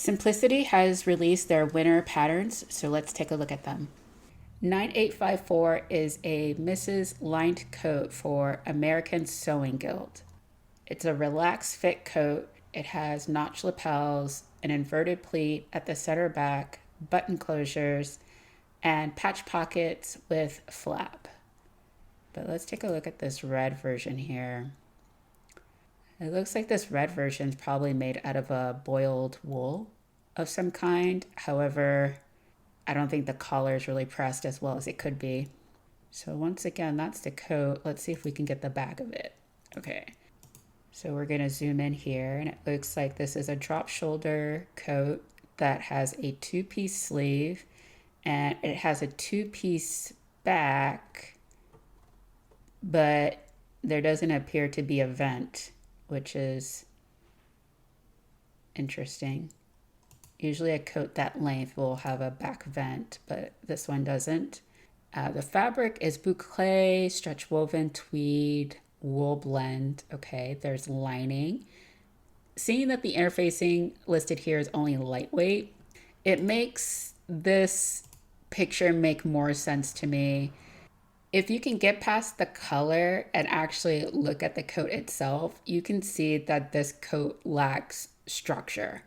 Simplicity has released their winter patterns, so let's take a look at them. 9854 is a Mrs. lined coat for American Sewing Guild. It's a relaxed fit coat. It has notch lapels, an inverted pleat at the center back, button closures, and patch pockets with flap. But let's take a look at this red version here. It looks like this red version is probably made out of a boiled wool of some kind. However, I don't think the collar is really pressed as well as it could be. So once again, that's the coat. Let's see if we can get the back of it. Okay, so we're gonna zoom in here, and it looks like this is a drop shoulder coat that has a two-piece sleeve, and it has a two-piece back, but there doesn't appear to be a vent, which is interesting. Usually a coat that length will have a back vent, but this one doesn't. The fabric is boucle, stretch woven, tweed, wool blend. Okay, there's lining. Seeing that the interfacing listed here is only lightweight, it makes this picture make more sense to me. If you can get past the color and actually look at the coat itself, you can see that this coat lacks structure.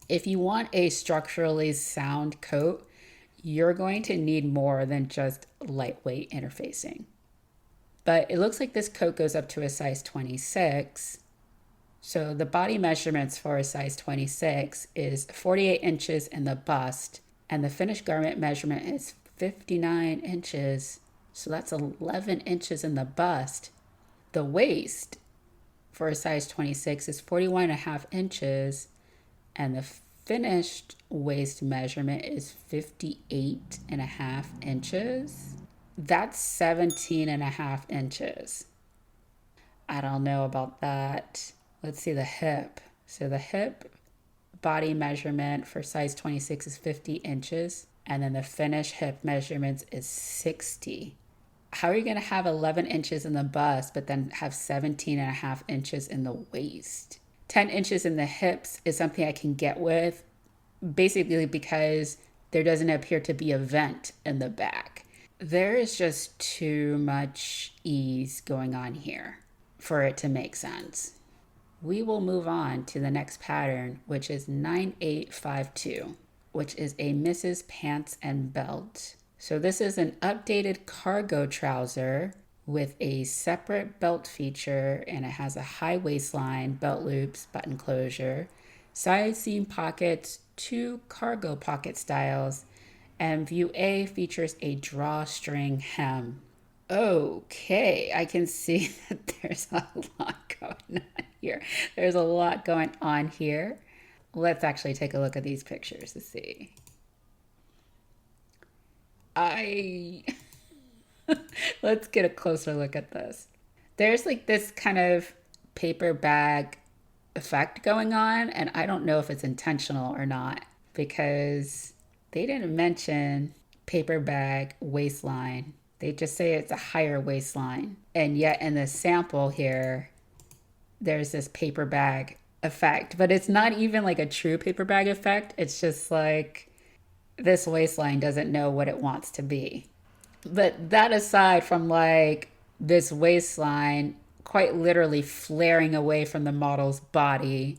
If you want a structurally sound coat, you're going to need more than just lightweight interfacing. But it looks like this coat goes up to a size 26. So the body measurements for a size 26 is 48 inches in the bust, and the finished garment measurement is 59 inches. So that's 11 inches in the bust. The waist for a size 26 is 41.5 inches, and the finished waist measurement is 58.5 inches. That's 17.5 inches. I don't know about that. Let's see the hip. So the hip body measurement for size 26 is 50 inches, and then the finished hip measurements is 60. How are you going to have 11 inches in the bust, but then have 17.5 inches in the waist? 10 inches in the hips is something I can get with, basically because there doesn't appear to be a vent in the back. There is just too much ease going on here for it to make sense. We will move on to the next pattern, which is 9852, which is a Mrs. Pants and Belt. So this is an updated cargo trouser with a separate belt feature, and it has a high waistline, belt loops, button closure, side seam pockets, two cargo pocket styles, and view A features a drawstring hem. Okay, I can see that there's a lot going on here. There's a lot going on here. Let's actually take a look at these pictures to see. Let's get a closer look at this. There's like this kind of paper bag effect going on, and I don't know if it's intentional or not, because they didn't mention paper bag waistline. They just say it's a higher waistline. And yet in the sample here, there's this paper bag effect, but it's not even like a true paper bag effect. It's just like this waistline doesn't know what it wants to be. But that aside from like this waistline quite literally flaring away from the model's body.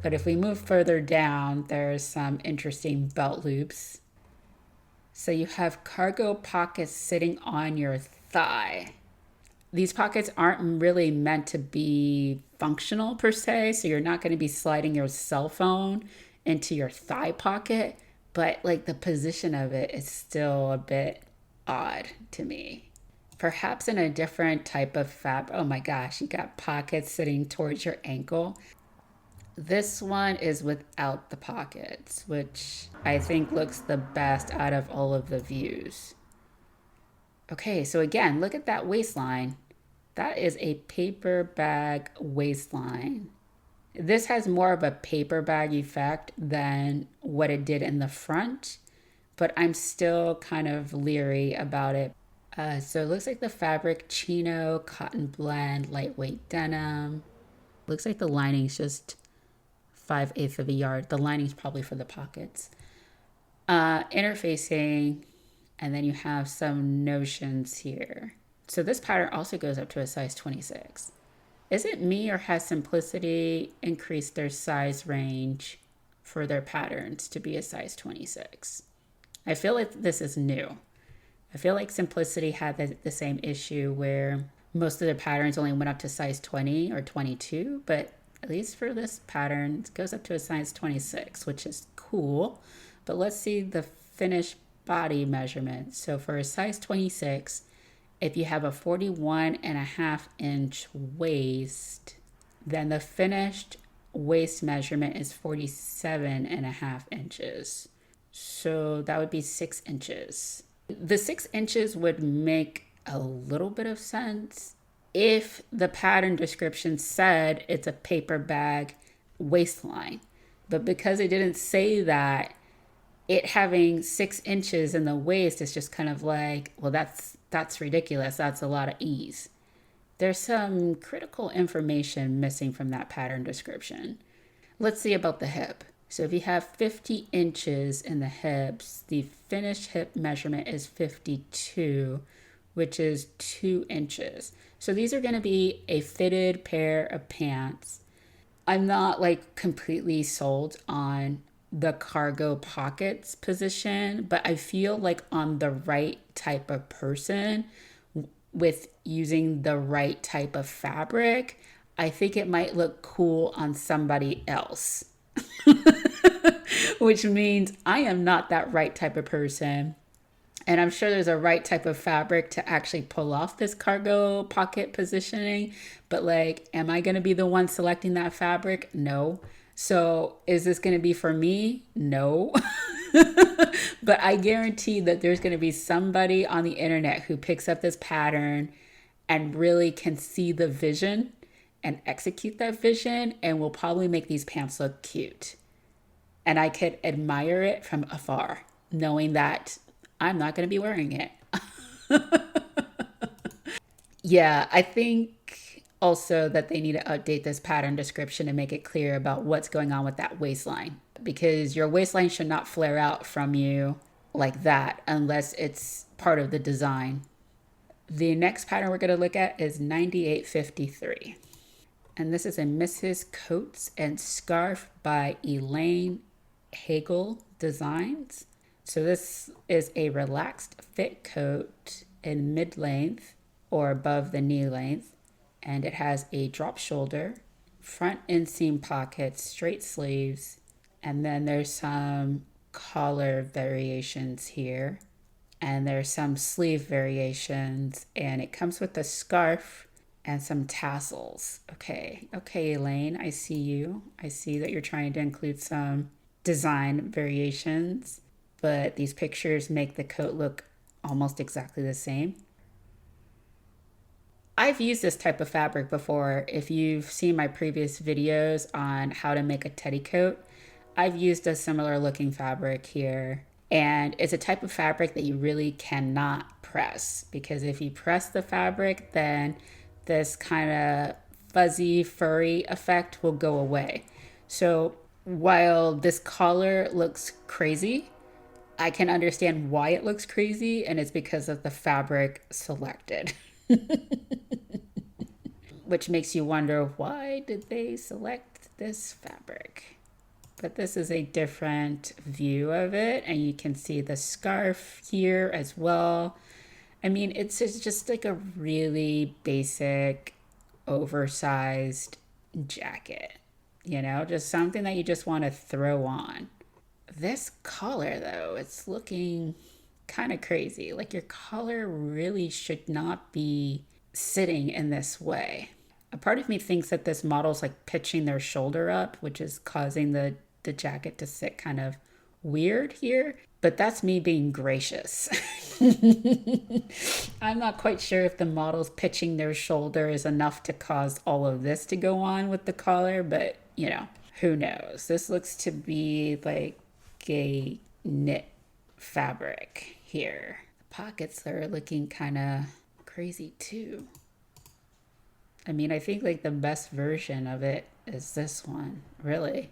But if we move further down, there's some interesting belt loops. So you have cargo pockets sitting on your thigh. These pockets aren't really meant to be functional per se, so you're not going to be sliding your cell phone into your thigh pocket, but like the position of it is still a bit odd to me. Perhaps in a different type of fabric. Oh my gosh, you got pockets sitting towards your ankle. This one is without the pockets, which I think looks the best out of all of the views. Okay, so again, look at that waistline. That is a paper bag waistline. This has more of a paper bag effect than what it did in the front, but I'm still kind of leery about it. So it looks like the fabric, chino, cotton blend, lightweight denim. Looks like the lining's just 5/8 of a yard. The lining's probably for the pockets. Interfacing, and then you have some notions here. So this pattern also goes up to a size 26. Is it me, or has Simplicity increased their size range for their patterns to be a size 26? I feel like this is new. I feel like Simplicity had the same issue where most of their patterns only went up to size 20 or 22, but at least for this pattern, it goes up to a size 26, which is cool. But let's see the finished body measurement. So for a size 26, if you have a 41.5-inch waist, then the finished waist measurement is 47.5 inches. So that would be 6 inches. The 6 inches would make a little bit of sense if the pattern description said it's a paper bag waistline. But because it didn't say that, it having 6 inches in the waist is just kind of like, well, that's ridiculous. That's a lot of ease. There's some critical information missing from that pattern description. Let's see about the hip. So if you have 50 inches in the hips, the finished hip measurement is 52, which is 2 inches. So these are going to be a fitted pair of pants. I'm not like completely sold on the cargo pockets position, but I feel like on the right type of person with using the right type of fabric, I think it might look cool on somebody else. Which means I am not that right type of person. And I'm sure there's a right type of fabric to actually pull off this cargo pocket positioning. But like, am I going to be the one selecting that fabric? No. So is this going to be for me? No. But I guarantee that there's going to be somebody on the internet who picks up this pattern and really can see the vision and execute that vision and will probably make these pants look cute. And I could admire it from afar, knowing that I'm not going to be wearing it. Yeah, I think also that they need to update this pattern description and make it clear about what's going on with that waistline, because your waistline should not flare out from you like that unless it's part of the design. The next pattern we're going to look at is 9853. And this is a Misses Coats and Scarf by Elaine Heigl Designs. So this is a relaxed fit coat in mid-length or above the knee length. And it has a drop shoulder, front inseam pockets, straight sleeves, and then there's some collar variations here. And there's some sleeve variations, and it comes with a scarf and some tassels. Okay, Elaine, I see you. I see that you're trying to include some design variations, but these pictures make the coat look almost exactly the same. I've used this type of fabric before. If you've seen my previous videos on how to make a teddy coat, I've used a similar looking fabric here. And it's a type of fabric that you really cannot press, because if you press the fabric, then this kind of fuzzy, furry effect will go away. So while this collar looks crazy, I can understand why it looks crazy, and it's because of the fabric selected. Which makes you wonder, why did they select this fabric? But this is a different view of it, and you can see the scarf here as well. I mean, it's just like a really basic, oversized jacket, you know, just something that you just want to throw on. This collar, though, it's looking kind of crazy. Like, your collar really should not be sitting in this way. A part of me thinks that this model's like pitching their shoulder up, which is causing the jacket to sit kind of weird here, but that's me being gracious. I'm not quite sure if the model's pitching their shoulder is enough to cause all of this to go on with the collar, but you know, who knows? This looks to be like a knit fabric here. The pockets are looking kind of crazy too. I mean, I think like the best version of it is this one, really.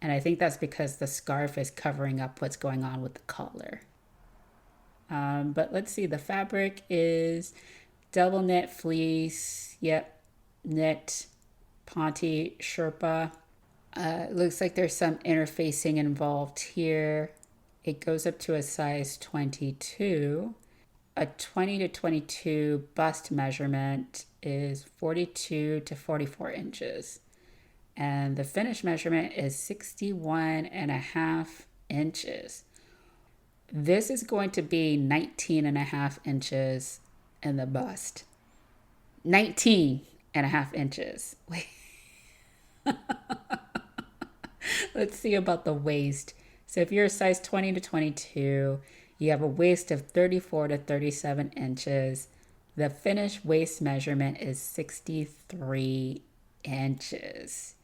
And I think that's because the scarf is covering up what's going on with the collar. But let's see, the fabric is double knit fleece. Yep, knit, Ponte, Sherpa. It looks like there's some interfacing involved here. It goes up to a size 22. A 20 to 22 bust measurement is 42 to 44 inches. And the finish measurement is 61 and a half inches. This is going to be 19 and a half inches in the bust. 19 and a half inches. Let's see about the waist. So if you're a size 20 to 22, you have a waist of 34 to 37 inches. The finished waist measurement is 63 inches.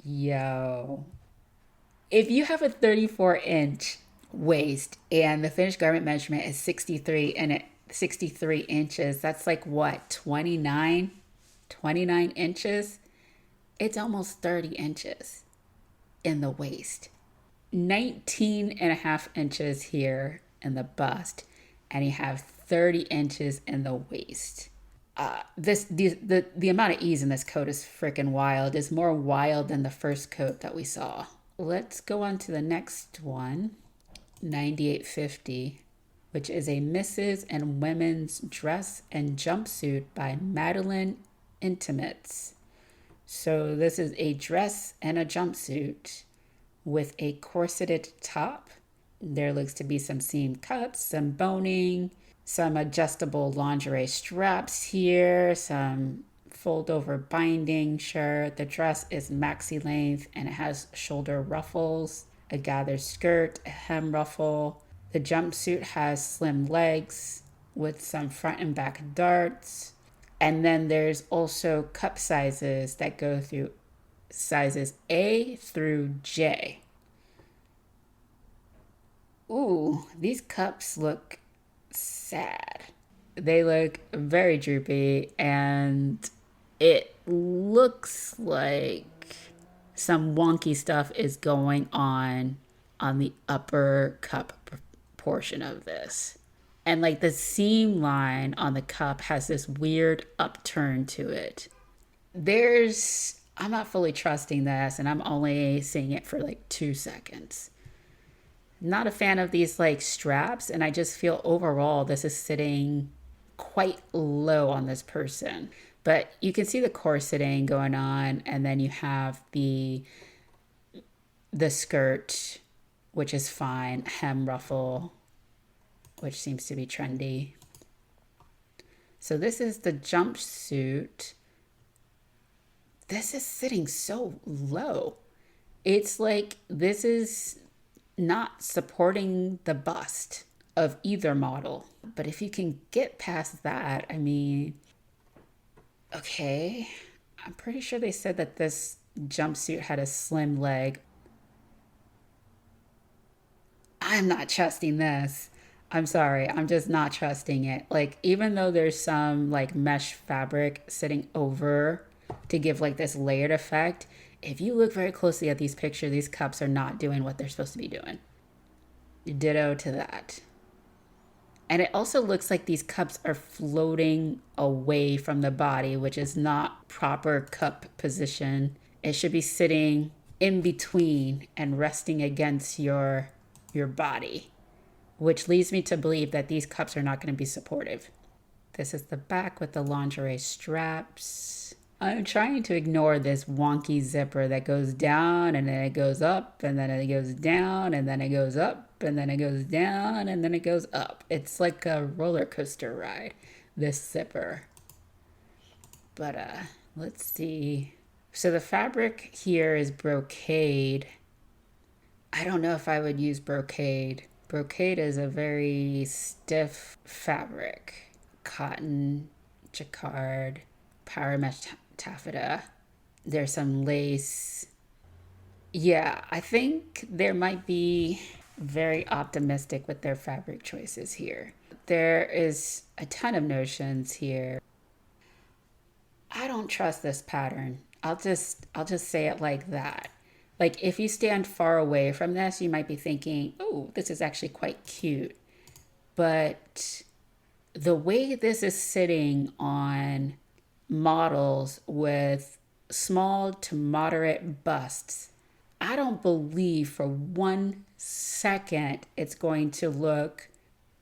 Yo. If you have a 34-inch waist and the finished garment measurement is 63 inches, that's like what, 29 inches? It's almost 30 inches in the waist. 19 and a half inches here in the bust, and you have 30 inches in the waist. The amount of ease in this coat is freaking wild. It's more wild than the first coat that we saw. Let's go on to the next one, 9850, which is a Misses and Women's Dress and Jumpsuit by Madalynne Intimates. So this is a dress and a jumpsuit with a corseted top. There looks to be some seam cuts, some boning, some adjustable lingerie straps here, some fold over binding shirt. The dress is maxi length and it has shoulder ruffles, a gathered skirt, a hem ruffle. The jumpsuit has slim legs with some front and back darts. And then there's also cup sizes that go through sizes A through J. Ooh, these cups look sad. They look very droopy, and it looks like some wonky stuff is going on the upper cup portion of this. And like the seam line on the cup has this weird upturn to it. I'm not fully trusting this, and I'm only seeing it for like 2 seconds. Not a fan of these like straps, and I just feel overall this is sitting quite low on this person. But you can see the corseting going on, and then you have the skirt, which is fine, hem ruffle, which seems to be trendy. So this is the jumpsuit. This is sitting so low. It's like this is not supporting the bust of either model. But if you can get past that, I mean, okay. I'm pretty sure they said that this jumpsuit had a slim leg. I'm not trusting this. I'm sorry, I'm just not trusting it. Like, even though there's some like mesh fabric sitting over to give like this layered effect, if you look very closely at these pictures, these cups are not doing what they're supposed to be doing. Ditto to that. And it also looks like these cups are floating away from the body, which is not proper cup position. It should be sitting in between and resting against your body, which leads me to believe that these cups are not going to be supportive. This is the back with the lingerie straps. I'm trying to ignore this wonky zipper that goes down and then it goes up and then it goes down and then it goes up and then it goes down and then it goes up. It's like a roller coaster ride, this zipper. But let's see. So the fabric here is brocade. I don't know if I would use brocade. Brocade is a very stiff fabric. Cotton, jacquard, power mesh taffeta. There's some lace. Yeah, I think there might be very optimistic with their fabric choices here. There is a ton of notions here. I don't trust this pattern. I'll just say it like that. Like if you stand far away from this, you might be thinking, oh, this is actually quite cute. But the way this is sitting on models with small to moderate busts, I don't believe for 1 second it's going to look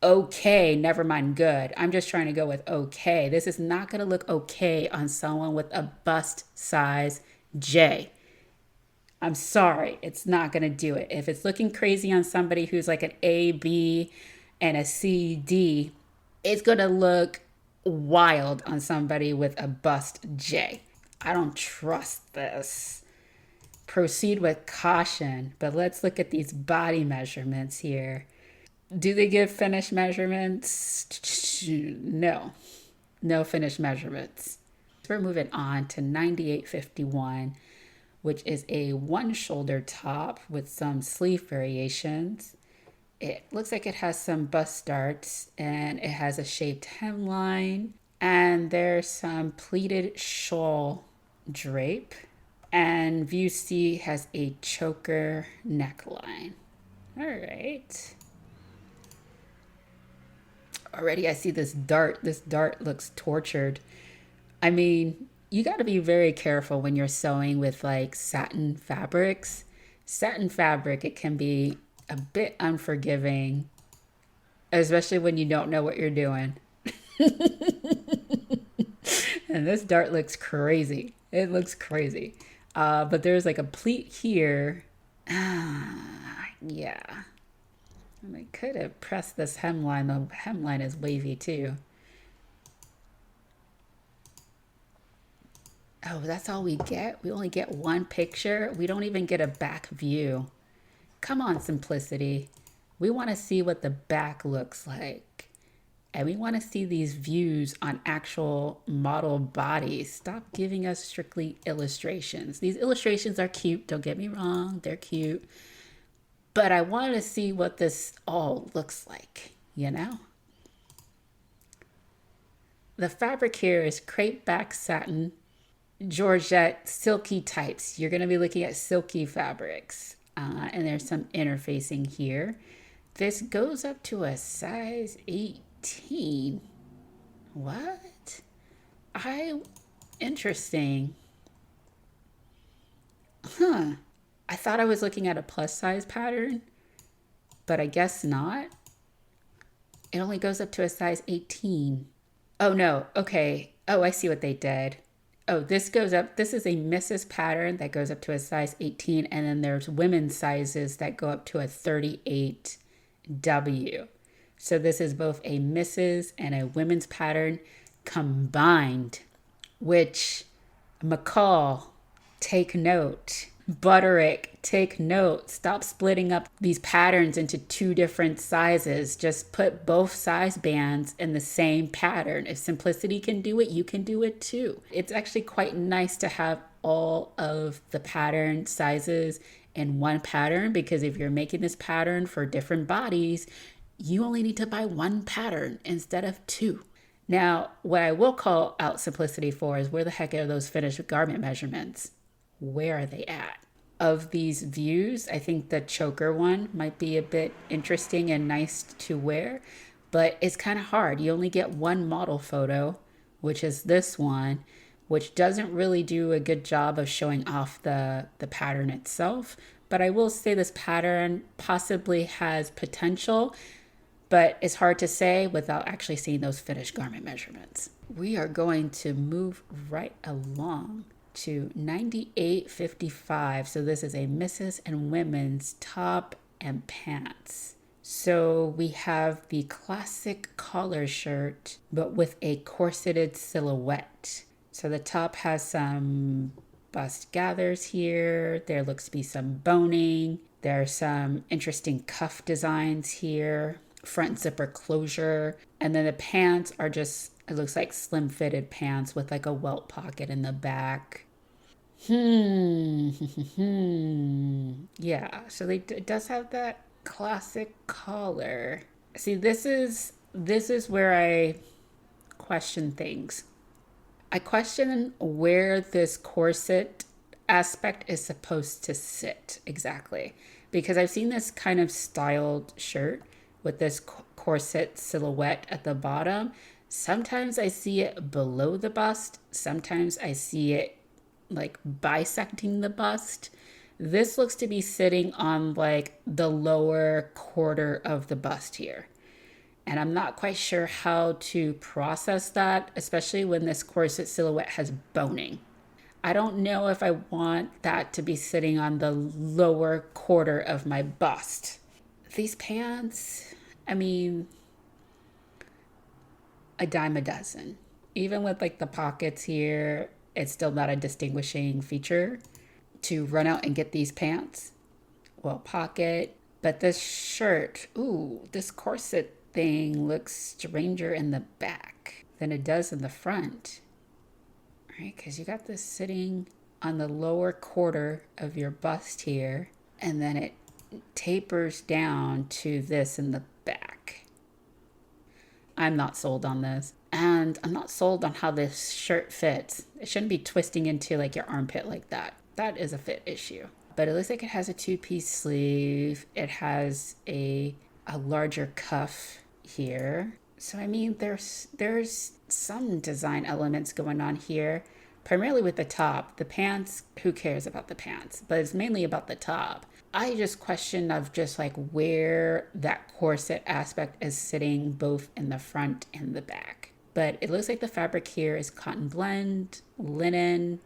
okay, never mind good. I'm just trying to go with okay. This is not going to look okay on someone with a bust size J. I'm sorry, it's not going to do it. If it's looking crazy on somebody who's like an A, B, and a C, D, it's going to look wild on somebody with a bust J. I don't trust this. Proceed with caution, but let's look at these body measurements here. Do they give finished measurements? No, no finished measurements. We're moving on to 9851, which is a one shoulder top with some sleeve variations. It looks like it has some bust darts and it has a shaped hemline, and there's some pleated shawl drape, and view C has a choker neckline. All right. Already I see this dart. This dart looks tortured. I mean, you got to be very careful when you're sewing with like satin fabrics. Satin fabric, it can be a bit unforgiving, especially when you don't know what you're doing. And this dart looks crazy. It looks crazy. But there's like a pleat here. Yeah. And I could have pressed this hemline. The hemline is wavy too. Oh, that's all we get? We only get one picture? We don't even get a back view. Come on, Simplicity. We want to see what the back looks like. And we want to see these views on actual model bodies. Stop giving us strictly illustrations. These illustrations are cute. Don't get me wrong. They're cute. But I wanted to see what this all looks like, you know? The fabric here is crepe back satin, Georgette, silky types. You're going to be looking at silky fabrics. And there's some interfacing here. This goes up to a size 18. What? Interesting. Huh. I thought I was looking at a plus size pattern, but I guess not. It only goes up to a size 18. Oh no, okay. Oh, I see what they did. Oh, this goes up. This is a Misses pattern that goes up to a size 18, and then there's women's sizes that go up to a 38W. So this is both a Misses and a women's pattern combined, which McCall, take note. Butterick, take note. Stop splitting up these patterns into two different sizes. Just put both size bands in the same pattern. If Simplicity can do it, you can do it too. It's actually quite nice to have all of the pattern sizes in one pattern, because if you're making this pattern for different bodies, you only need to buy one pattern instead of two. Now, what I will call out Simplicity for is, where the heck are those finished garment measurements? Where are they at? Of these views, I think the choker one might be a bit interesting and nice to wear, but it's kind of hard. You only get one model photo, which is this one, which doesn't really do a good job of showing off the pattern itself. But I will say this pattern possibly has potential, but it's hard to say without actually seeing those finished garment measurements. We are going to move right along to 9855. So this is a Misses and women's top and pants. So we have the classic collar shirt, but with a corseted silhouette. So the top has some bust gathers here. There looks to be some boning. There are some interesting cuff designs here. Front zipper closure. And then the pants are just, it looks like slim fitted pants with like a welt pocket in the back. Yeah, so it does have that classic collar. See, this is where I question things. I question where this corset aspect is supposed to sit exactly. Because I've seen this kind of styled shirt with this corset silhouette at the bottom. Sometimes I see it below the bust. Sometimes I see it like bisecting the bust. This looks to be sitting on like the lower quarter of the bust here. And I'm not quite sure how to process that, especially when this corset silhouette has boning. I don't know if I want that to be sitting on the lower quarter of my bust. These pants, I mean, a dime a dozen. Even with like the pockets here, it's still not a distinguishing feature to run out and get these pants. Well, pocket. But this shirt, ooh, this corset thing looks stranger in the back than it does in the front. Right, because you got this sitting on the lower quarter of your bust here, and then it tapers down to this in the back. I'm not sold on this. And I'm not sold on how this shirt fits. It shouldn't be twisting into like your armpit like that. That is a fit issue. But it looks like it has a 2-piece sleeve. It has a larger cuff here. So I mean, there's some design elements going on here, primarily with the top. The pants, who cares about the pants? But it's mainly about the top. I just question of just like where that corset aspect is sitting both in the front and the back. But it looks like the fabric here is cotton blend, linen,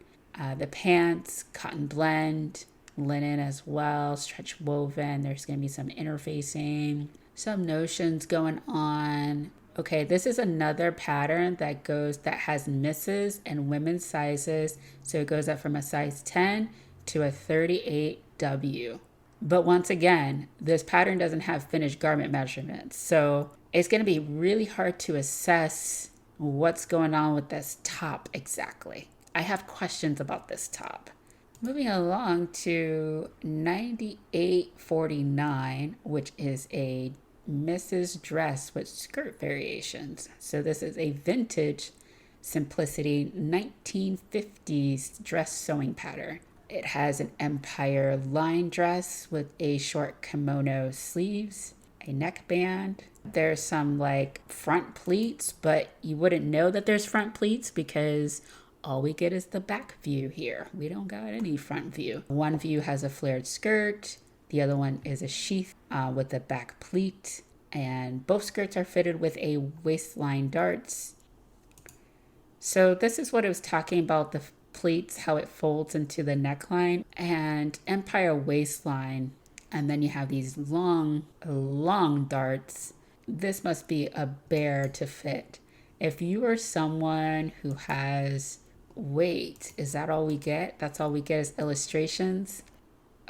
the pants, cotton blend, linen as well, stretch woven. There's going to be some interfacing, some notions going on. Okay, this is another pattern that has misses and women's sizes. So it goes up from a size 10 to a 38W. But once again, this pattern doesn't have finished garment measurements. So it's going to be really hard to assess what's going on with this top exactly. I have questions about this top. Moving along to 9849, which is a Misses Dress with skirt variations. So this is a vintage simplicity 1950s dress sewing pattern. It has an empire line dress with a short kimono sleeves, a neckband. There's some like front pleats, but you wouldn't know that there's front pleats because all we get is the back view here. We don't got any front view. One view has a flared skirt. The other one is a sheath with a back pleat. And both skirts are fitted with a waistline darts. So this is what it was talking about, the pleats, how it folds into the neckline and empire waistline. And then you have these long darts. This must be a bear to fit. If you are someone who has weight, is that all we get? That's all we get is illustrations?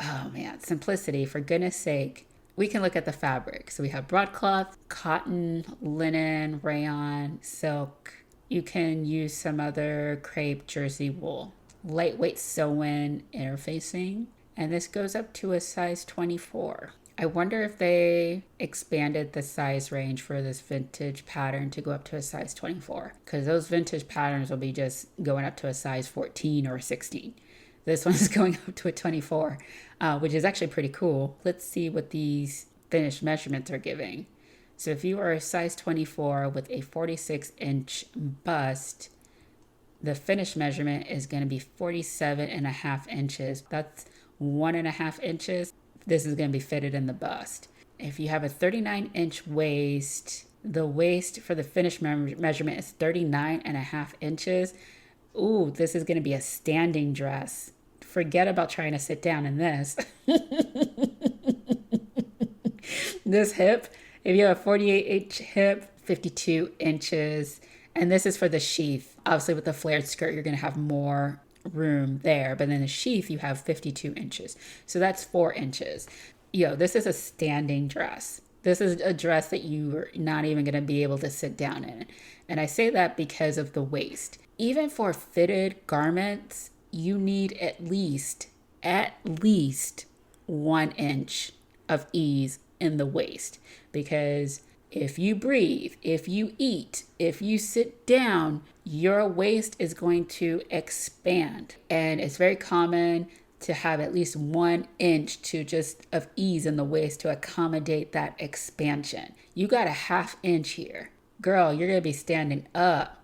Oh man, simplicity, for goodness sake. We can look at the fabric. So we have broadcloth, cotton, linen, rayon, silk. You can use some other crepe, jersey wool. Lightweight sew-in interfacing. And this goes up to a size 24. I wonder if they expanded the size range for this vintage pattern to go up to a size 24. Because those vintage patterns will be just going up to a size 14 or 16. This one's going up to a 24, which is actually pretty cool. Let's see what these finished measurements are giving. So if you are a size 24 with a 46-inch bust, the finished measurement is going to be 47.5 inches. That's 1.5 inches. This is going to be fitted in the bust. If you have a 39-inch waist, the waist for the finished measurement is 39.5 inches. Ooh, this is going to be a standing dress. Forget about trying to sit down in this. This hip, if you have a 48-inch hip, 52 inches. And this is for the sheath. Obviously, with the flared skirt, you're going to have more room there. But then the sheath, you have 52 inches. So that's 4 inches. This is a standing dress. This is a dress that you're not even going to be able to sit down in. And I say that because of the waist. Even for fitted garments, you need at least 1 inch of ease in the waist, because If you breathe, if you eat, if you sit down, your waist is going to expand. And it's very common to have at least 1 inch to just of ease in the waist to accommodate that expansion. You got a 1/2 inch here. Girl, you're gonna be standing up.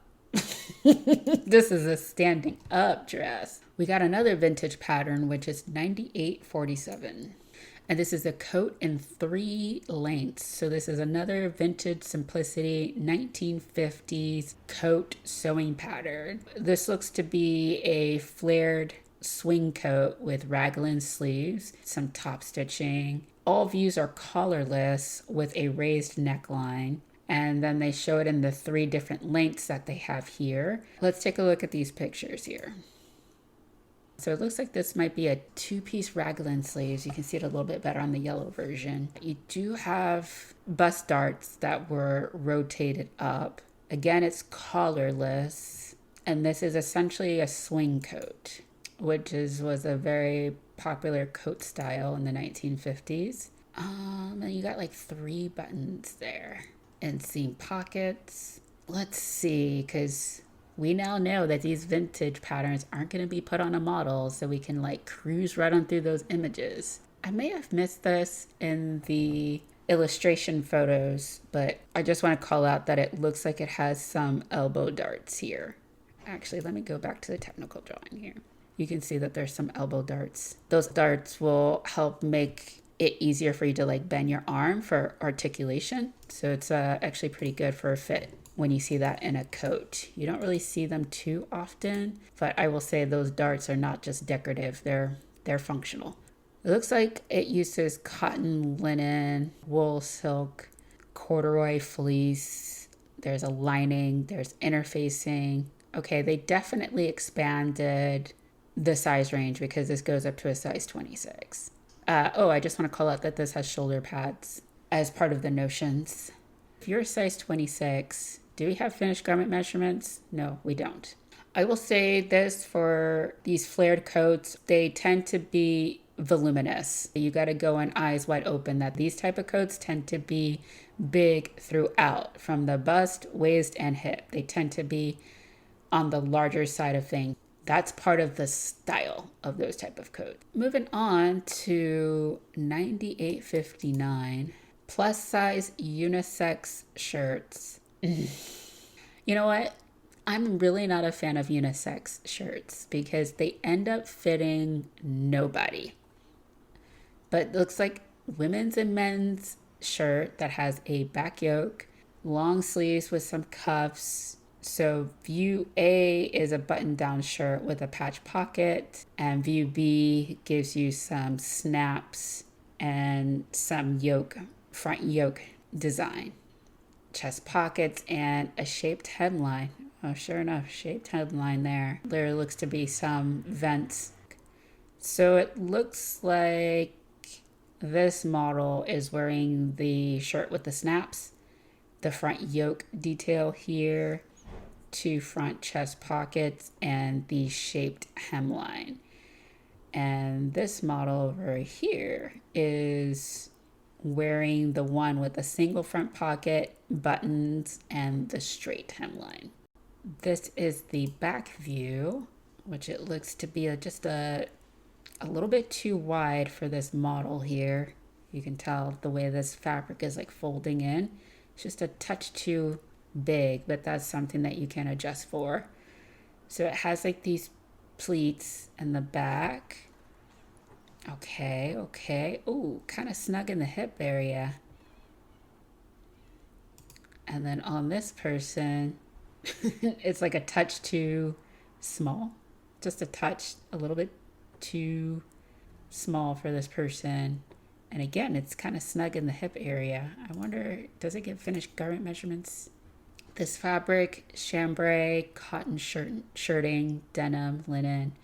This is a standing up dress. We got another vintage pattern, which is 9847. And this is a coat in 3 lengths. So this is another vintage simplicity 1950s coat sewing pattern. This looks to be a flared swing coat with raglan sleeves, some top stitching. All views are collarless with a raised neckline. And then they show it in the 3 different lengths that they have here. Let's take a look at these pictures here. So it looks like this might be a 2-piece raglan sleeves. You can see it a little bit better on the yellow version. You do have bust darts that were rotated up. Again, it's collarless. And this is essentially a swing coat, which was a very popular coat style in the 1950s. And you got like 3 buttons there and seam pockets. Let's see, because we now know that these vintage patterns aren't going to be put on a model, so we can like cruise right on through those images. I may have missed this in the illustration photos, but I just want to call out that it looks like it has some elbow darts here. Actually, let me go back to the technical drawing here. You can see that there's some elbow darts. Those darts will help make it easier for you to like bend your arm for articulation. So it's actually pretty good for a fit when you see that in a coat. You don't really see them too often, but I will say those darts are not just decorative, they're functional. It looks like it uses cotton, linen, wool, silk, corduroy, fleece. There's a lining, there's interfacing. Okay, they definitely expanded the size range because this goes up to a size 26. I just want to call out that this has shoulder pads as part of the notions. If you're a size 26, do we have finished garment measurements? No, we don't. I will say this for these flared coats, they tend to be voluminous. You got to go in eyes wide open that these type of coats tend to be big throughout, from the bust, waist, and hip. They tend to be on the larger side of things. That's part of the style of those type of coats. Moving on to 9859, plus size unisex shirts. You know what? I'm really not a fan of unisex shirts because they end up fitting nobody. But it looks like women's and men's shirt that has a back yoke, long sleeves with some cuffs. So view A is a button-down shirt with a patch pocket, and view B gives you some snaps and some yoke, front yoke design. Chest pockets and a shaped headline. Oh, sure enough, shaped headline there. There looks to be some vents. So it looks like this model is wearing the shirt with the snaps, the front yoke detail here, 2 front chest pockets, and the shaped hemline. And this model over here is wearing the one with a single front pocket, buttons, and the straight hemline. This is the back view, which it looks to be just a little bit too wide for this model here. You can tell the way this fabric is like folding in. It's just a touch too big, but that's something that you can adjust for. So it has like these pleats in the back. Okay. Ooh, kind of snug in the hip area. And then on this person, it's like a touch too small. Just a touch, a little bit too small for this person. And again, it's kind of snug in the hip area. I wonder, does it get finished garment measurements? This fabric, chambray, cotton shirting, denim, linen,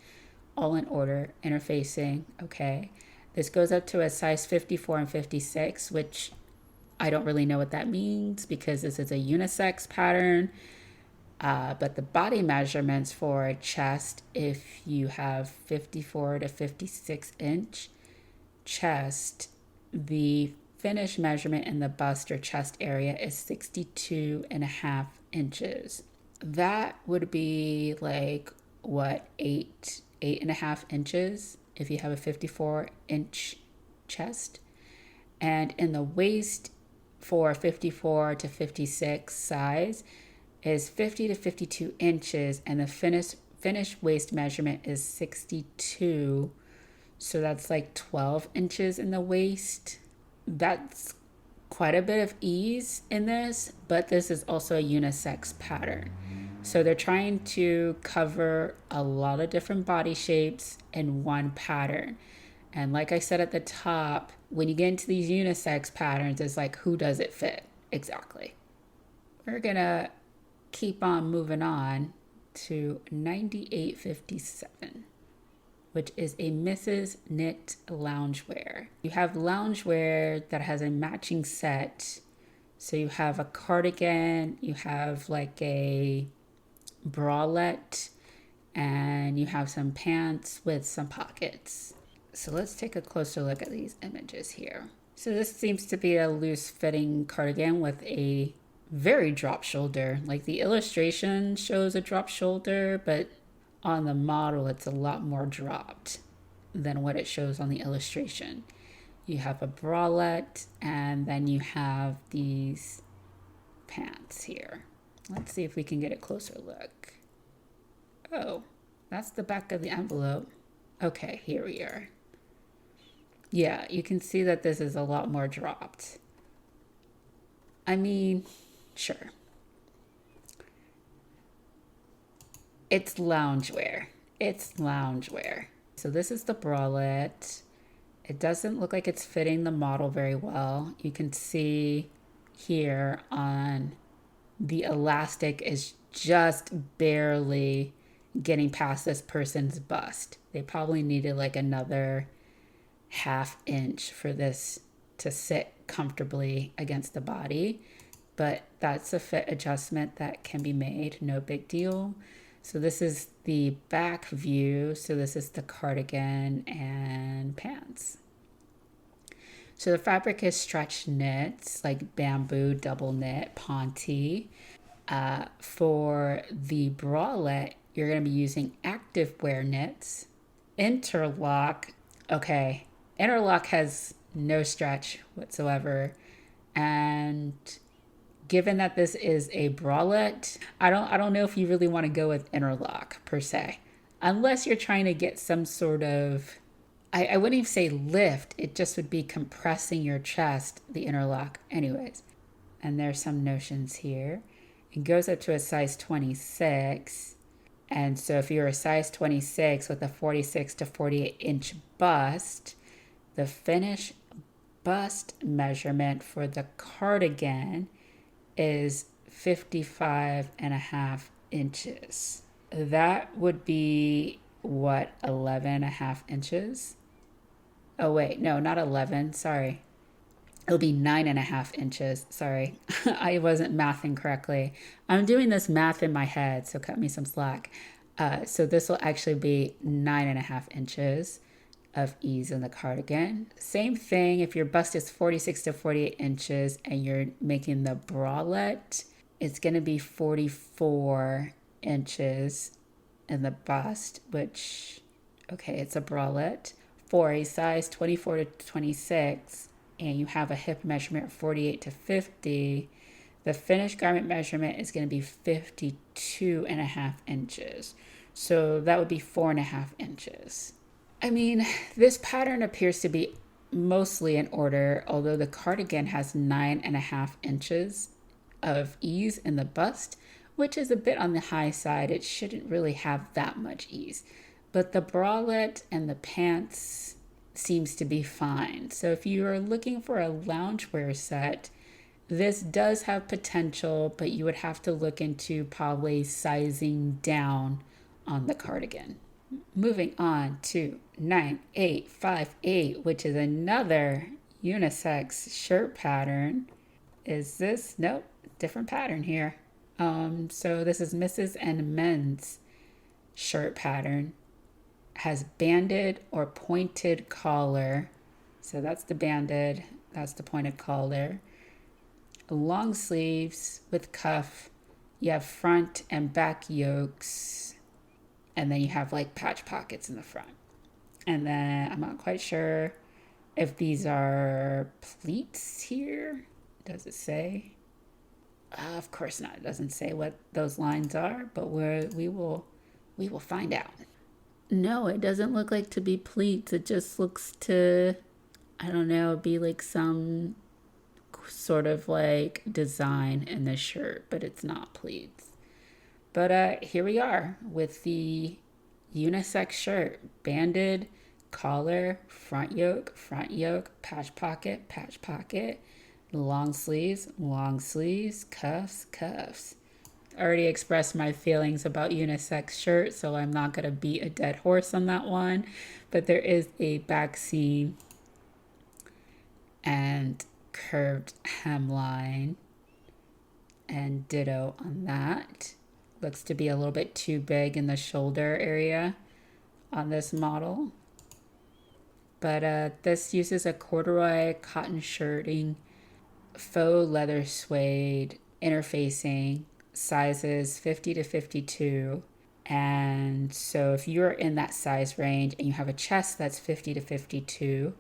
all in order, interfacing. Okay. This goes up to a size 54 and 56, which I don't really know what that means because this is a unisex pattern. But the body measurements for a chest, if you have 54 to 56 inch chest, the finish measurement in the bust or chest area is 62.5 inches. That would be like what, 8.5 inches if you have a 54-inch chest. And in the waist for 54 to 56 size is 50 to 52 inches, and the finished waist measurement is 62. So that's like 12 inches in the waist. That's quite a bit of ease in this, but this is also a unisex pattern. So they're trying to cover a lot of different body shapes in one pattern. And like I said at the top, when you get into these unisex patterns, it's like, who does it fit? Exactly. We're gonna keep on moving on to 9857, which is a Mrs. Knit loungewear. You have loungewear that has a matching set. So you have a cardigan, you have like a bralette, and you have some pants with some pockets. So let's take a closer look at these images here. So this seems to be a loose fitting cardigan with a very drop shoulder. Like the illustration shows a drop shoulder, but on the model it's a lot more dropped than what it shows on the illustration. You have a bralette, and then you have these pants here. Let's see if we can get a closer look. Oh, that's the back of the envelope. Okay, here we are. Yeah, you can see that this is a lot more dropped. I mean, sure. It's loungewear. It's loungewear. So this is the bralette. It doesn't look like it's fitting the model very well. You can see here on the elastic is just barely getting past this person's bust. They probably needed like another ½ inch for this to sit comfortably against the body, but that's a fit adjustment that can be made, no big deal. So this is the back view. So this is the cardigan and pants. So the fabric is stretch knits, like bamboo, double knit, ponte. For the bralette, you're going to be using active wear knits. Interlock, okay, interlock has no stretch whatsoever. And given that this is a bralette, I don't know if you really want to go with interlock per se, unless you're trying to get some sort of, I wouldn't even say lift, it just would be compressing your chest, the interlock. Anyways, and there's some notions here. It goes up to a size 26. And so if you're a size 26 with a 46 to 48 inch bust, the finished bust measurement for the cardigan is 55.5 inches. That would be what, 11.5 inches? Oh wait, no, not 11, sorry. It'll be 9.5 inches. Sorry, I wasn't mathing correctly. I'm doing this math in my head, so cut me some slack. So this will actually be 9.5 inches of ease in the cardigan. Same thing if your bust is 46 to 48 inches and you're making the bralette, it's going to be 44 inches in the bust, which, okay, it's a bralette. For a size 24 to 26, and you have a hip measurement of 48 to 50, the finished garment measurement is going to be 52.5 inches. So that would be 4.5 inches. I mean, this pattern appears to be mostly in order, although the cardigan has 9.5 inches of ease in the bust, which is a bit on the high side. It shouldn't really have that much ease. But the bralette and the pants seems to be fine. So if you are looking for a loungewear set, this does have potential, but you would have to look into probably sizing down on the cardigan. Moving on to 9858, which is another unisex shirt pattern. Is this? Nope, different pattern here. So this is Mrs. and Men's shirt pattern. Has banded or pointed collar. So that's the banded. That's the pointed collar. Long sleeves with cuff. You have front and back yokes. And then you have like patch pockets in the front. And then I'm not quite sure if these are pleats here. Does it say? Of course not. It doesn't say what those lines are, but we will find out. No, it doesn't look like to be pleats. It just looks to, I don't know, be like some sort of like design in the shirt, but it's not pleats. But here we are with the unisex shirt, banded collar, front yoke, patch pocket, long sleeves, cuffs. I already expressed my feelings about unisex shirts, so I'm not going to beat a dead horse on that one. But there is a back seam and curved hemline, and ditto on that. Looks to be a little bit too big in the shoulder area on this model. But this uses a corduroy cotton shirting, faux leather suede interfacing, sizes 50 to 52. And so if you're in that size range and you have a chest that's 50 to 52,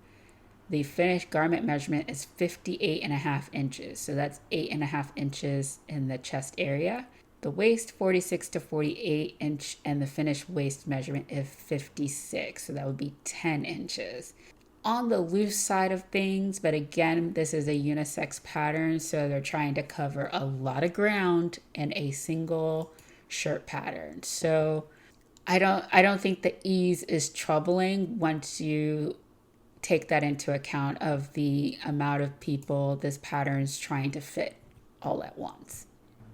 the finished garment measurement is 58.5 inches. So that's 8.5 inches in the chest area. The waist 46 to 48 inch, and the finished waist measurement is 56. So that would be 10 inches. On the loose side of things, but again, this is a unisex pattern, so they're trying to cover a lot of ground in a single shirt pattern. So I don't think the ease is troubling once you take that into account of the amount of people this pattern's trying to fit all at once.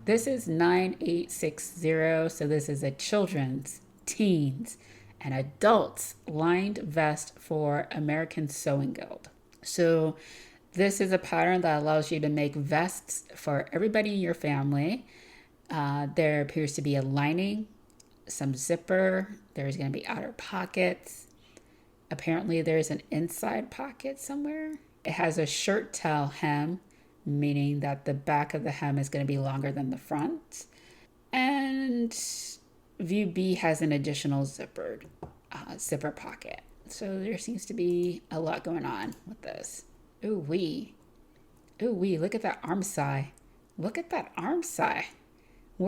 This is 9860, so this is a children's, teens, and adults lined vest for American Sewing Guild. So this is a pattern that allows you to make vests for everybody in your family. There appears to be a lining, some zipper, there's going to be outer pockets. Apparently there's an inside pocket somewhere. It has a shirt tail hem, meaning that the back of the hem is going to be longer than the front. And view B has an additional zipper pocket. So there seems to be a lot going on with this. Ooh wee, look at that arm side. We're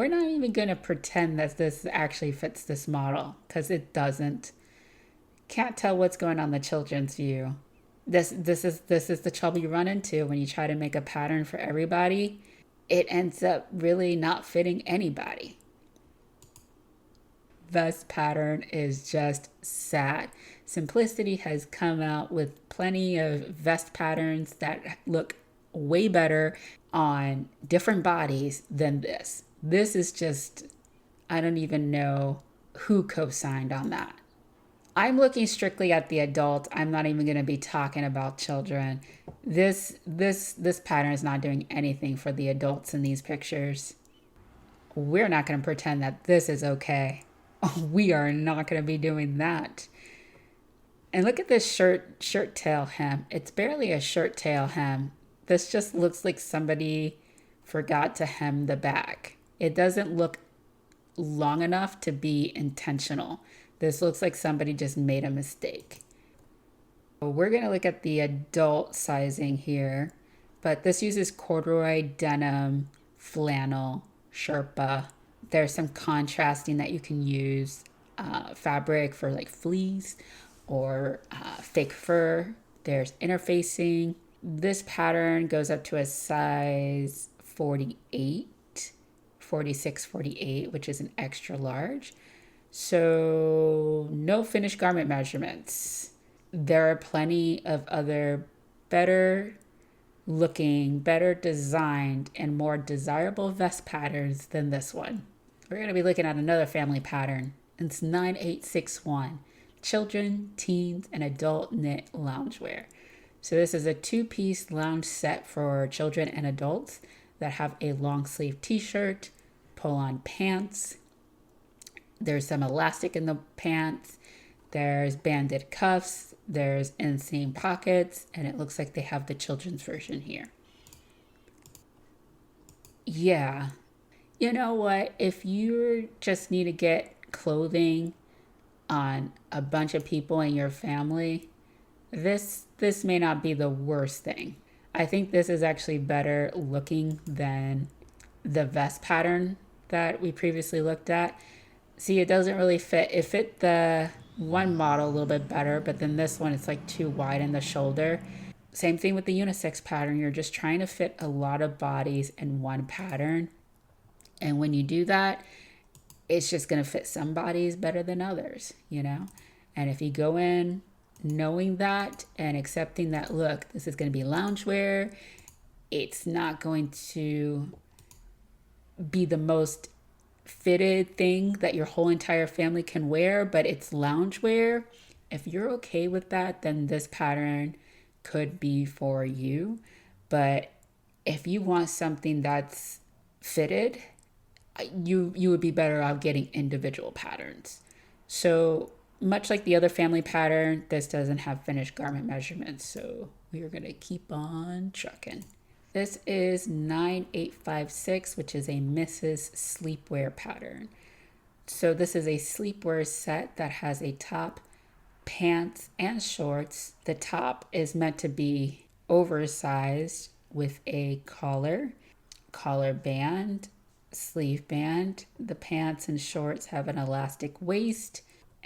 not even going to pretend that this actually fits this model, because it doesn't. Can't tell what's going on in the children's view. This is the trouble you run into when you try to make a pattern for everybody. It ends up really not fitting anybody. Vest pattern is just sad. Simplicity has come out with plenty of vest patterns that look way better on different bodies than this. This is just, I don't even know who co-signed on that. I'm looking strictly at the adult. I'm not even going to be talking about children. This pattern is not doing anything for the adults in these pictures. We're not going to pretend that this is okay. We are not going to be doing that. And look at this shirt tail hem. It's barely a shirt tail hem. This just looks like somebody forgot to hem the back. It doesn't look long enough to be intentional. This looks like somebody just made a mistake. We're going to look at the adult sizing here, but this uses corduroy, denim, flannel, sherpa. There's some contrasting that you can use, fabric for like fleece or fake fur. There's interfacing. This pattern goes up to a size 48, 46, 48, which is an extra large. So no finished garment measurements. There are plenty of other better looking, better designed, and more desirable vest patterns than this one. We're going to be looking at another family pattern. It's 9861, children, teens, and adult knit loungewear. So this is a two-piece lounge set for children and adults that have a long sleeve t-shirt, pull-on pants. There's some elastic in the pants, There's banded cuffs, there's inseam pockets, and it looks like they have the children's version here. Yeah, you know what? If you just need to get clothing on a bunch of people in your family, this may not be the worst thing. I think this is actually better looking than the vest pattern that we previously looked at. See, it doesn't really fit. It fit the one model a little bit better, but then this one, it's like too wide in the shoulder. Same thing with the unisex pattern. You're just trying to fit a lot of bodies in one pattern. And when you do that, it's just going to fit some bodies better than others, you know? And if you go in knowing that and accepting that, look, this is going to be loungewear, it's not going to be the most fitted thing that your whole entire family can wear, but it's loungewear. If you're okay with that, then this pattern could be for you. But if you want something that's fitted, you would be better off getting individual patterns. So much like the other family pattern, this doesn't have finished garment measurements, so we are going to keep on trucking. This is 9856, which is a Misses Sleepwear pattern. So this is a sleepwear set that has a top, pants, and shorts. The top is meant to be oversized with a collar band, sleeve band. The pants and shorts have an elastic waist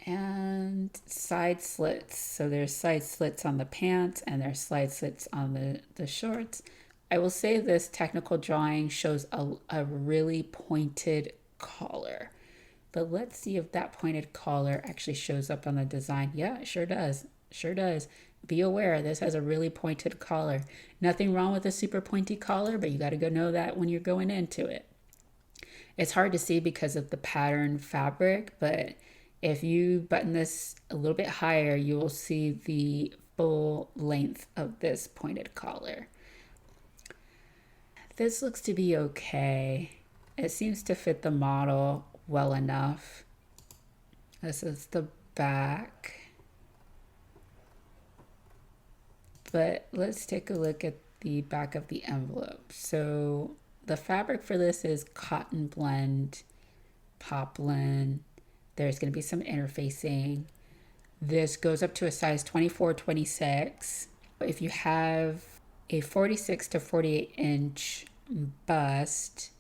and side slits. So there's side slits on the pants and there's side slits on the shorts. I will say this technical drawing shows a really pointed collar. But let's see if that pointed collar actually shows up on the design. Yeah, it sure does. Sure does. Be aware, this has a really pointed collar. Nothing wrong with a super pointy collar, but you got to go know that when you're going into it. It's hard to see because of the pattern fabric, but if you button this a little bit higher, you will see the full length of this pointed collar. This looks to be okay. It seems to fit the model well enough. This is the back. But let's take a look at the back of the envelope. So the fabric for this is cotton blend, poplin. There's going to be some interfacing. This goes up to a size 24-26. If you have a 46 to 48 inch bust,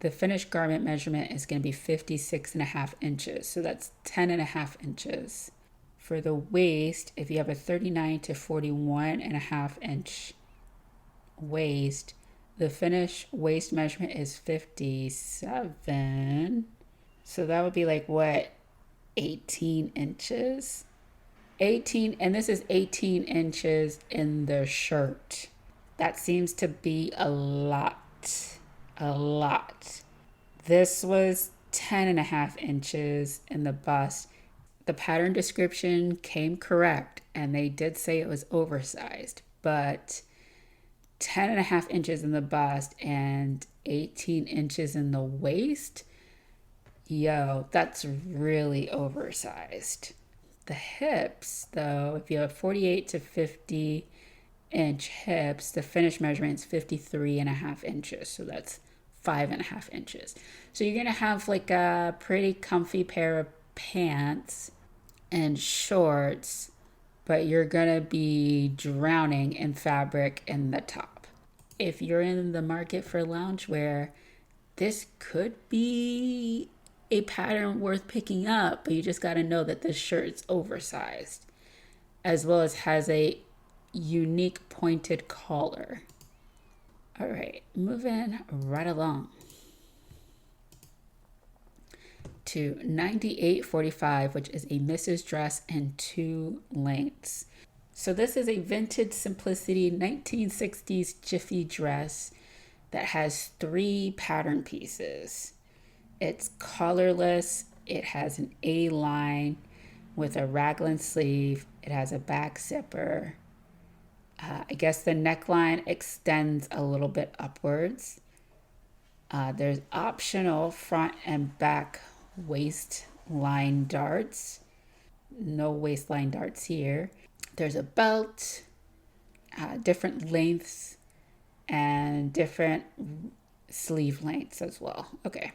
the finished garment measurement is going to be 56.5 inches. So that's 10.5 inches. For the waist, if you have a 39 to 41.5 inch waist, the finished waist measurement is 57. So that would be like what, 18 inches? 18, and this is 18 inches in the shirt. That seems to be a lot. This was 10.5 inches in the bust. The pattern description came correct, and they did say it was oversized, but 10.5 inches in the bust and 18 inches in the waist, yo, that's really oversized. The hips, though, if you have 48 to 50 inch hips, the finished measurement is 53.5 inches. So that's 5.5 inches. So you're going to have like a pretty comfy pair of pants and shorts, but you're going to be drowning in fabric in the top. If you're in the market for loungewear, this could be a pattern worth picking up, but you just got to know that this shirt is oversized, as well as has a unique pointed collar. All right, moving right along to 9845, which is a Misses Dress in 2 lengths. So this is a vintage simplicity 1960s jiffy dress that has 3 pattern pieces. It's collarless. It has an A-line with a raglan sleeve. It has a back zipper. I guess the neckline extends a little bit upwards. There's optional front and back waistline darts. no waistline darts here. There's a belt, different lengths, and different sleeve lengths as well. Okay,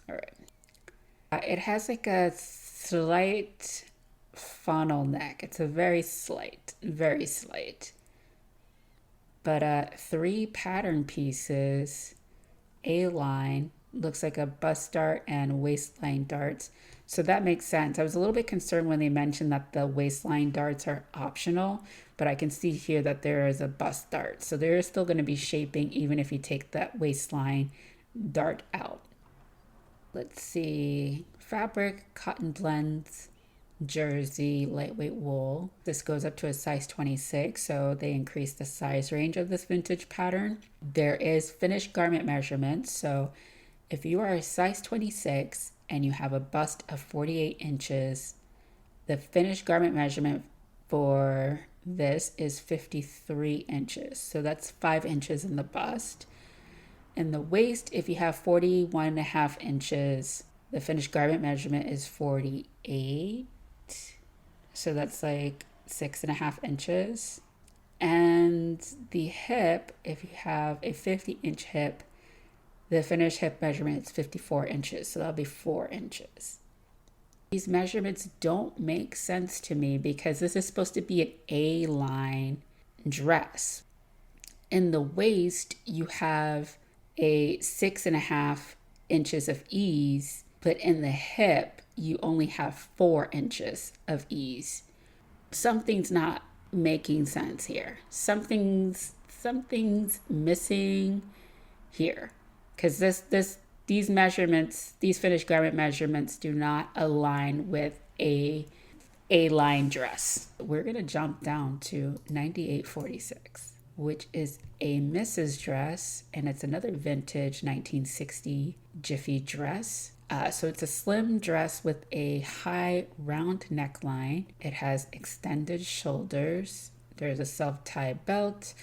all right. It has like a slight funnel neck. It's a very slight, very slight. But 3 pattern pieces, A-line, looks like a bust dart and waistline darts. So that makes sense. I was a little bit concerned when they mentioned that the waistline darts are optional, but I can see here that there is a bust dart. So there is still going to be shaping even if you take that waistline dart out. Let's see. Fabric, cotton blends, jersey, lightweight wool. This goes up to a size 26, so they increased the size range of this vintage pattern. There is finished garment measurements. So if you are a size 26 and you have a bust of 48 inches, the finished garment measurement for this is 53 inches. So that's 5 inches in the bust. In the waist, if you have 41.5 inches, the finished garment measurement is 48. So that's like 6.5 inches. And the hip, if you have a 50-inch hip, the finished hip measurement is 54 inches. So that'll be 4 inches. These measurements don't make sense to me because this is supposed to be an A-line dress. In the waist, you have a 6.5 inches of ease, but in the hip, you only have 4 inches of ease. Something's not making sense here. Something's missing here, because these measurements, these finished garment measurements, do not align with a A-line dress. We're gonna jump down to 9846, which is a Misses dress, and it's another vintage 1960 jiffy dress. So it's a slim dress with a high round neckline. It has extended shoulders. There's a self-tie belt.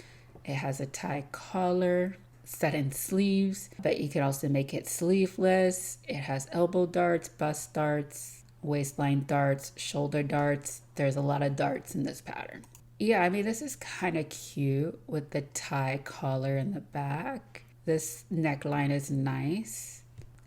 It has a tie collar, set in sleeves, but you can also make it sleeveless. It has elbow darts, bust darts, waistline darts, shoulder darts. There's a lot of darts in this pattern. Yeah, I mean, this is kind of cute with the tie collar in the back. This neckline is nice.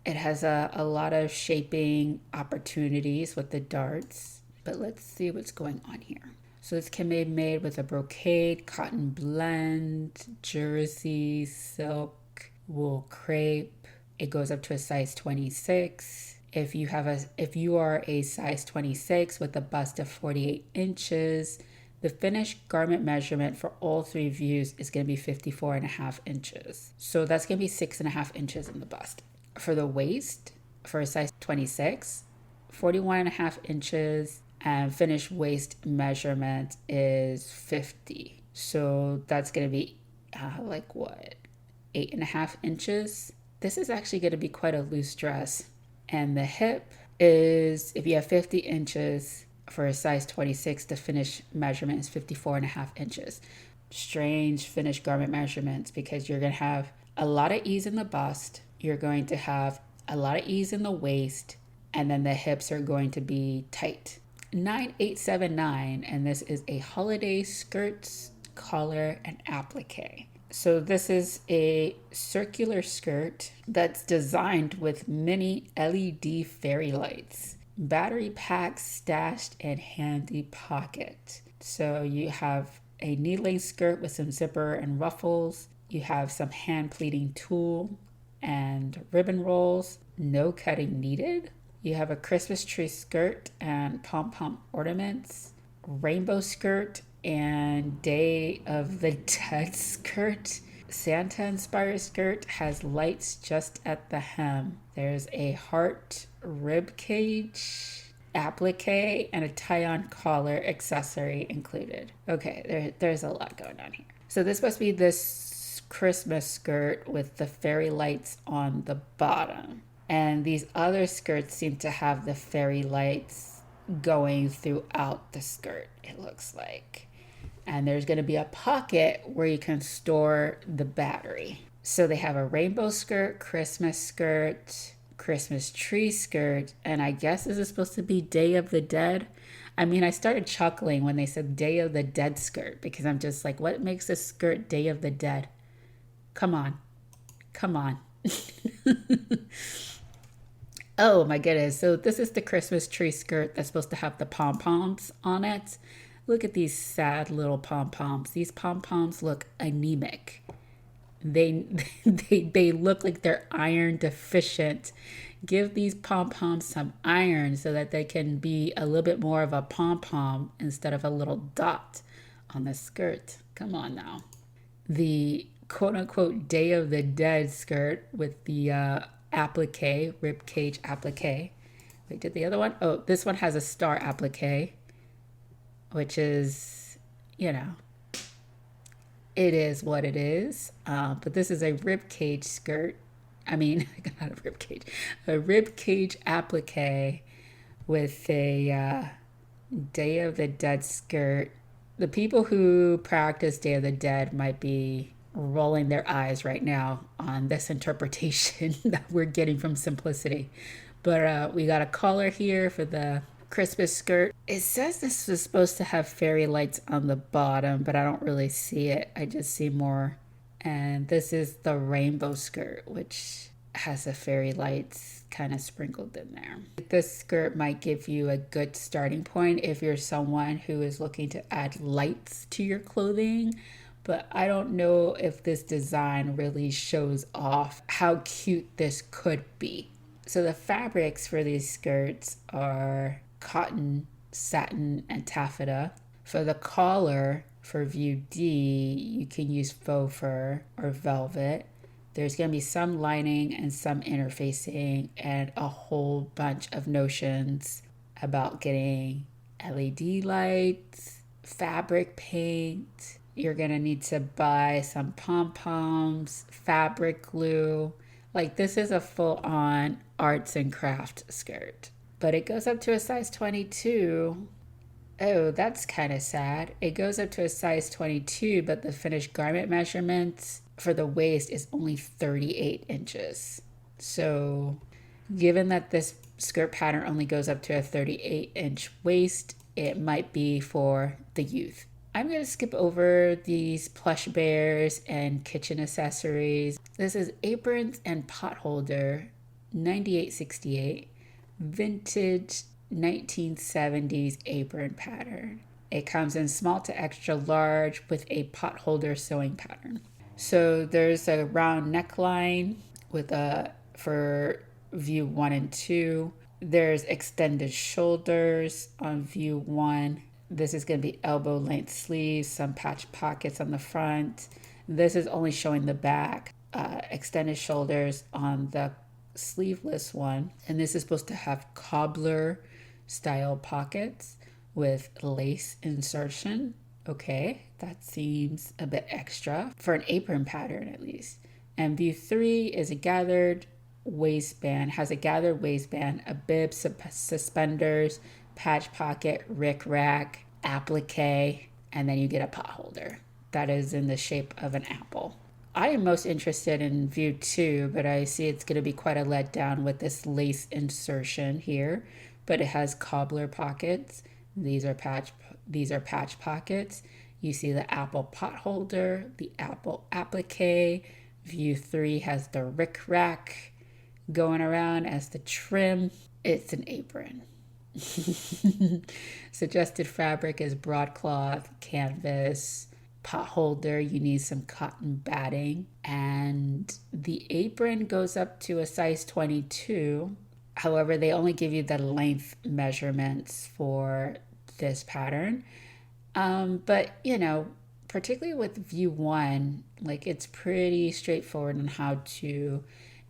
It has a lot of shaping opportunities with the darts, but let's see what's going on here. So this can be made with a brocade, cotton blend, jersey, silk, wool crepe. It goes up to a size 26. If you are a size 26 with a bust of 48 inches, the finished garment measurement for all 3 views is going to be 54.5 inches. So that's going to be 6.5 inches in the bust. For the waist, for a size 26, 41.5 inches, and finished waist measurement is 50. So that's going to be like what, 8.5 inches? This is actually going to be quite a loose dress. And the hip is, if you have 50 inches for a size 26, the finished measurement is 54.5 inches. Strange finished garment measurements, because you're going to have a lot of ease in the bust. You're going to have a lot of ease in the waist, and then the hips are going to be tight. 9879, and this is a holiday skirts, collar, and applique. So this is a circular skirt that's designed with mini LED fairy lights, battery packs stashed in handy pocket. So you have a knee-length skirt with some zipper and ruffles. You have some hand pleating tulle and ribbon rolls, no cutting needed. You have a Christmas tree skirt and pom-pom ornaments, rainbow skirt and Day of the Dead skirt. Santa inspired skirt has lights just at the hem. There's a heart rib cage, applique, and a tie-on collar accessory included. Okay, there's a lot going on here. So this must be this Christmas skirt with the fairy lights on the bottom. And these other skirts seem to have the fairy lights going throughout the skirt, it looks like. And there's going to be a pocket where you can store the battery. So they have a rainbow skirt, Christmas tree skirt, and I guess this is supposed to be Day of the Dead. I mean, I started chuckling when they said Day of the Dead skirt because I'm just like, what makes a skirt Day of the Dead? Come on. Come on. Oh my goodness. So this is the Christmas tree skirt that's supposed to have the pom-poms on it. Look at these sad little pom-poms. These pom-poms look anemic. They they look like they're iron deficient. Give these pom-poms some iron so that they can be a little bit more of a pom-pom instead of a little dot on the skirt. Come on now. The quote-unquote Day of the Dead skirt with the applique, rib cage applique. Wait, did the other one? Oh, this one has a star applique, which is, you know, it is what it is. But this is a rib cage skirt. I mean, not a rib cage, a rib cage applique with a Day of the Dead skirt. The people who practice Day of the Dead might be rolling their eyes right now on this interpretation that we're getting from Simplicity. But we got a collar here for the Christmas skirt. It says this was supposed to have fairy lights on the bottom, but I don't really see it. I just see more. And this is the rainbow skirt, which has the fairy lights kind of sprinkled in there. This skirt might give you a good starting point if you're someone who is looking to add lights to your clothing. But I don't know if this design really shows off how cute this could be. So the fabrics for these skirts are cotton, satin, and taffeta. For the collar, for view D, you can use faux fur or velvet. There's going to be some lining and some interfacing and a whole bunch of notions about getting LED lights, fabric paint. You're going to need to buy some pom-poms, fabric glue. Like, this is a full-on arts and craft skirt. But it goes up to a size 22. Oh, that's kind of sad. It goes up to a size 22, but the finished garment measurements for the waist is only 38 inches. So given that this skirt pattern only goes up to a 38-inch waist, it might be for the youth. I'm going to skip over these plush bears and kitchen accessories. This is Aprons and Potholder, 9868, vintage 1970s apron pattern. It comes in small to extra large with a potholder sewing pattern. So there's a round neckline with for view 1 and 2. There's extended shoulders on view 1. This is going to be elbow length sleeves, some patch pockets on the front. This is only showing the back. Extended shoulders on the sleeveless one. And this is supposed to have cobbler style pockets with lace insertion. Okay, that seems a bit extra for an apron pattern at least. And view 3 is a gathered waistband, has a gathered waistband, a bib, suspenders, patch pocket, rick-rack, applique, and then you get a potholder. That is in the shape of an apple. I am most interested in view 2, but I see it's going to be quite a letdown with this lace insertion here. But it has cobbler pockets. These are patch pockets. You see the apple potholder, the apple applique. View 3 has the rick-rack going around as the trim. It's an apron. Suggested fabric is broadcloth, canvas, potholder. You need some cotton batting. And the apron goes up to a size 22. However, they only give you the length measurements for this pattern. But, you know, particularly with view 1, like it's pretty straightforward on how to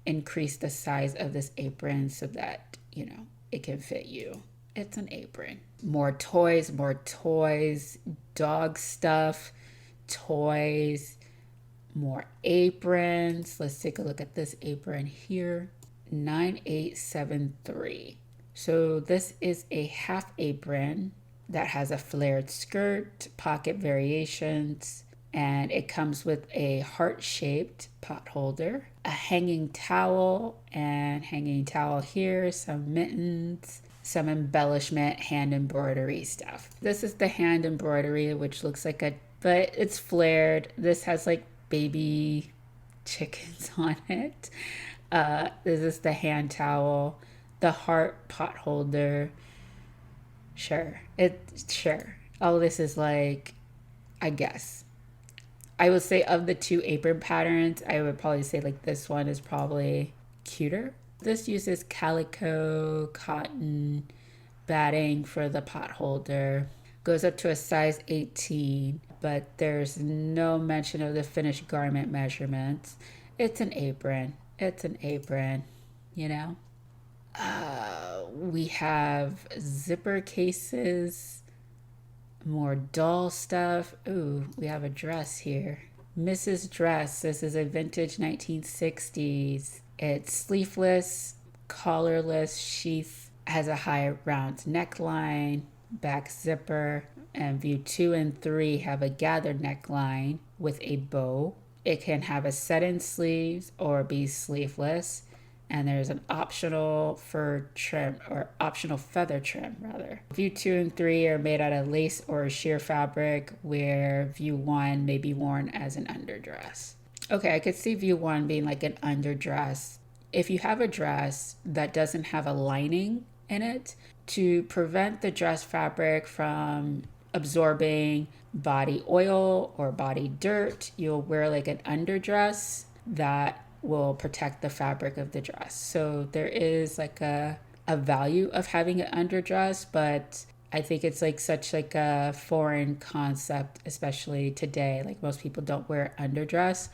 increase the size of this apron so that, you know, it can fit you. It's an apron. More toys, dog stuff, toys, more aprons. Let's take a look at this apron here. 9873. So this is a half apron that has a flared skirt, pocket variations, and it comes with a heart-shaped potholder, a hanging towel, and hanging towel here, some mittens, some embellishment, hand embroidery stuff. This is the hand embroidery, which looks like but it's flared. This has like baby chickens on it. This is the hand towel, the heart pot holder. Sure. All this is like, I guess. I would say of the two apron patterns, I would probably say like this one is probably cuter. This uses calico cotton batting for the pot holder. Goes up to a size 18, but there's no mention of the finished garment measurements. It's an apron. You know? We have zipper cases, more doll stuff. Ooh, we have a dress here. Misses Dress. This is a vintage 1960s. It's sleeveless, collarless sheath, has a high round neckline, back zipper, and view 2 and 3 have a gathered neckline with a bow. It can have a set-in sleeves or be sleeveless. And there's an optional fur trim, or optional feather trim rather. View 2 and 3 are made out of lace or sheer fabric, where view 1 may be worn as an underdress. Okay, I could see view 1 being like an underdress. If you have a dress that doesn't have a lining in it, to prevent the dress fabric from absorbing body oil or body dirt, you'll wear like an underdress that will protect the fabric of the dress. So there is like a value of having an underdress, but I think it's like such like a foreign concept, especially today. Like most people don't wear underdress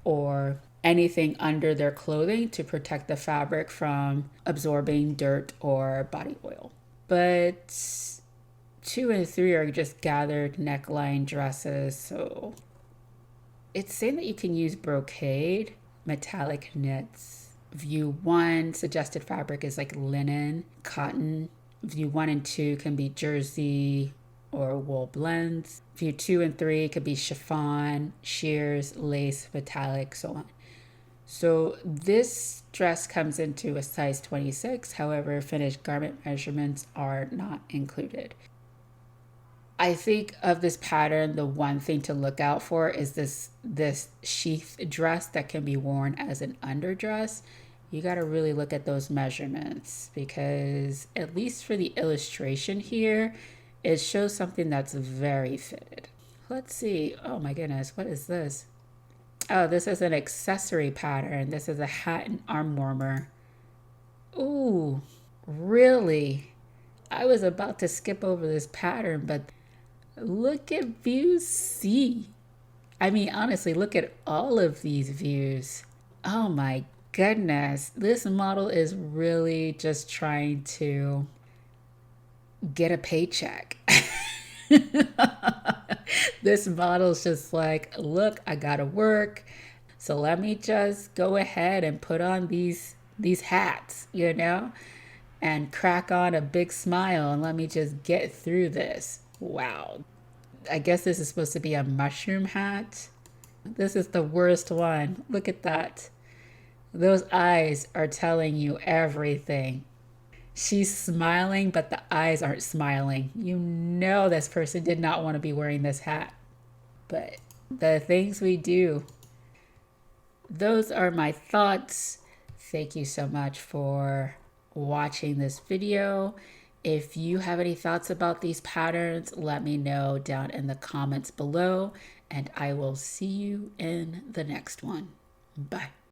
or anything under their clothing to protect the fabric from absorbing dirt or body oil. But 2 and 3 are just gathered neckline dresses. So it's saying that you can use brocade, metallic knits. View 1 suggested fabric is like linen, cotton. View 1 and 2 can be jersey or wool blends. View 2 and 3 could be chiffon, sheers, lace, metallic, so on. So this dress comes into a size 26. However, finished garment measurements are not included. I think of this pattern, the one thing to look out for is this sheath dress that can be worn as an underdress. You got to really look at those measurements, because at least for the illustration here, it shows something that's very fitted. Let's see. Oh my goodness, what is this? Oh, this is an accessory pattern. This is a hat and arm warmer. Ooh, really? I was about to skip over this pattern, but look at view C. I mean, honestly, look at all of these views. Oh my goodness. This model is really just trying to get a paycheck. This model's just like, look, I gotta work. So let me just go ahead and put on these hats, you know, and crack on a big smile and let me just get through this. Wow. I guess this is supposed to be a mushroom hat. This is the worst one. Look at that. Those eyes are telling you everything. She's smiling, but the eyes aren't smiling. You know this person did not want to be wearing this hat. But the things we do. Those are my thoughts. Thank you so much for watching this video. If you have any thoughts about these patterns, let me know down in the comments below, and I will see you in the next one. Bye.